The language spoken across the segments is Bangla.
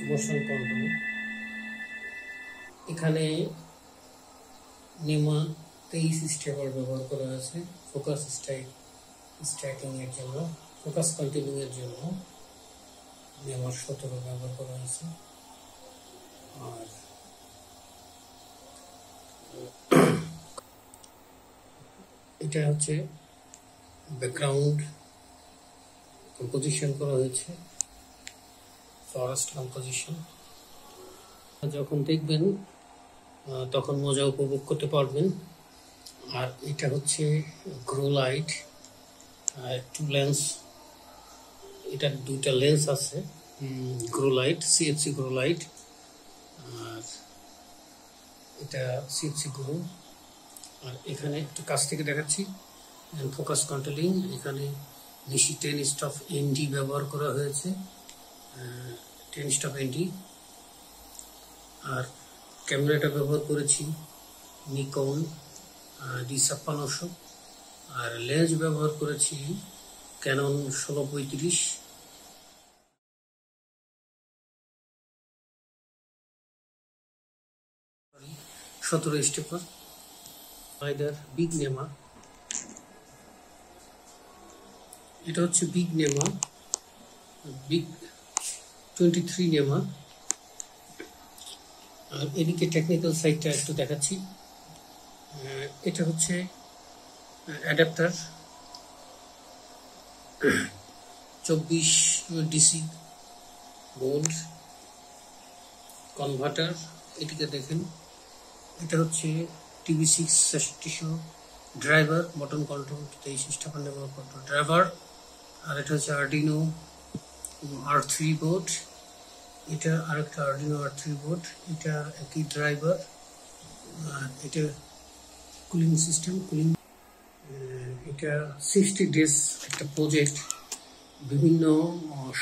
Motion control. এখানে নেমা 23 স্টেপার ব্যবহার করা আছে ফোকাস স্ট্রাইকিং এর জন্য, ফোকাস কন্টিনিউ এর জন্য নেমা 17 ব্যবহার করা আছে। আর এটা হচ্ছে ব্যাকগ্রাউন্ড কম্পোজিশন করা হয়েছে, ফরেস্ট কম্পোজিশন। যখন দেখবেন তখন মজা উপভোগ করতে পারবেন। আর এটা হচ্ছে গ্রো লাইট, টু লেন্স, এটা দুইটা লেন্স আছে, grow light, CFC grow light, আর এটা সিএফসি গ্রো। আর এখানে একটু কাছ থেকে দেখাচ্ছি ফোকাস কন্ট্রোলিং। এখানে নিশি 10 স্টপ এনডি ব্যবহার করা হয়েছে, 10 স্টপ এনডি। আর ক্যামেরাটা ব্যবহার করেছি নিকন D5600। আর লেন্স ব্যবহার করেছি Canon 1635। 17 stepper rider big NEMA. এটা হচ্ছে বিগ নেমা, বিগ 23 নেমা। আর এদিকে টেকনিক্যাল সাইডটা একটু দেখাচ্ছি। এটা হচ্ছে অ্যাডাপ্টার 24 ডিসি ভোল্ট কনভার্টার। এটিকে দেখেন, এটা হচ্ছে TV6 6600 driver, button control 23 stepper NEMA control driver. আর এটা হচ্ছে আর্ডিনো R3 বোর্ড, এটা আরেকটা আর্ডিনো R3 বোর্ড, এটা একই ড্রাইভার। আর এটা কুলিং সিস্টেম, কুলিং। এটা 60 ডেজ একটা প্রজেক্ট, বিভিন্ন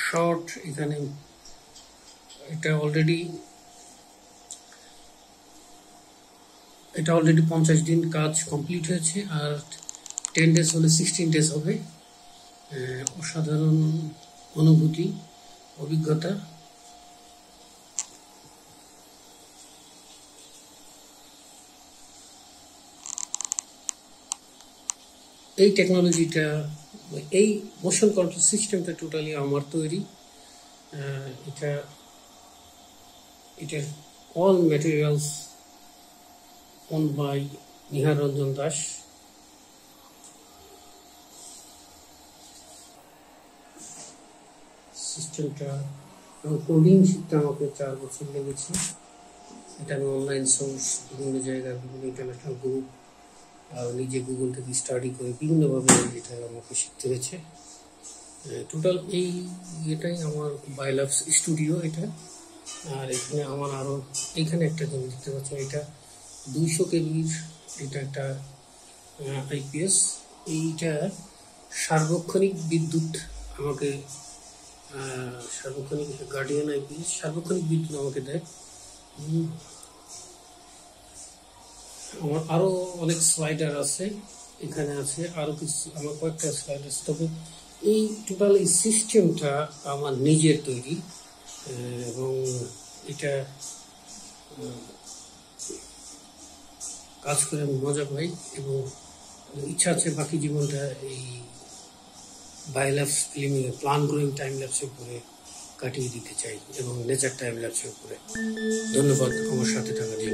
শর্ট এখানে। এটা অলরেডি 50 দিন কাজ কমপ্লিট হয়েছে। আর 10 ডেজ হলে 16 ডেজ হবে। অসাধারণ অনুভূতি, অভিজ্ঞতা। এই টেকনোলজিটা, এই মোশন কন্ট্রোল সিস্টেমটা টোটালি আমার তৈরি। এটা all materials own by Nihar Ranjan Das. সিস্টেমটা কোডিং শিখতে আমাকে 4 বছর লেগেছে। এটা আমি অনলাইন সোর্স, বিভিন্ন জায়গায়, বিভিন্ন ইন্টারন্যাশনাল গ্রুপ, নিজে গুগল থেকে স্টাডি করে বিভিন্নভাবে এটা আমাকে শিখতে হয়েছে। টোটাল এটাই আমার বাইলাভস স্টুডিও এটা। আর এখানে আমার আরও এখানে একটা জিনিস দেখতে পাচ্ছেন, এটা 200 কেবির, এটা একটা IPS। এইটা সার্বক্ষণিক বিদ্যুৎ আমাকে, সার্বক্ষণিক গার্ডিয়ান IPS সার্বক্ষণিক বিদ্যুৎ আমাকে দেয়। আমার আরো অনেক স্লাইডার আছে, এখানে আছে আরো কিছু, আমার কয়েকটা স্লাইডার। তবে এই টোটাল এই সিস্টেমটা আমার নিজের তৈরি, এবং এটা কাজ করে আমি মজা পাই, এবং ইচ্ছা আছে বাকি জীবনটা এই বাইল্যাপস ফিল্মিং, প্লান গ্রোয়িং টাইম ল্যাপসের উপরে কাটিয়ে দিতে চাই, এবং নেচার টাইম ল্যাপসের উপরে। ধন্যবাদ আমার সাথে থাকার জন্য।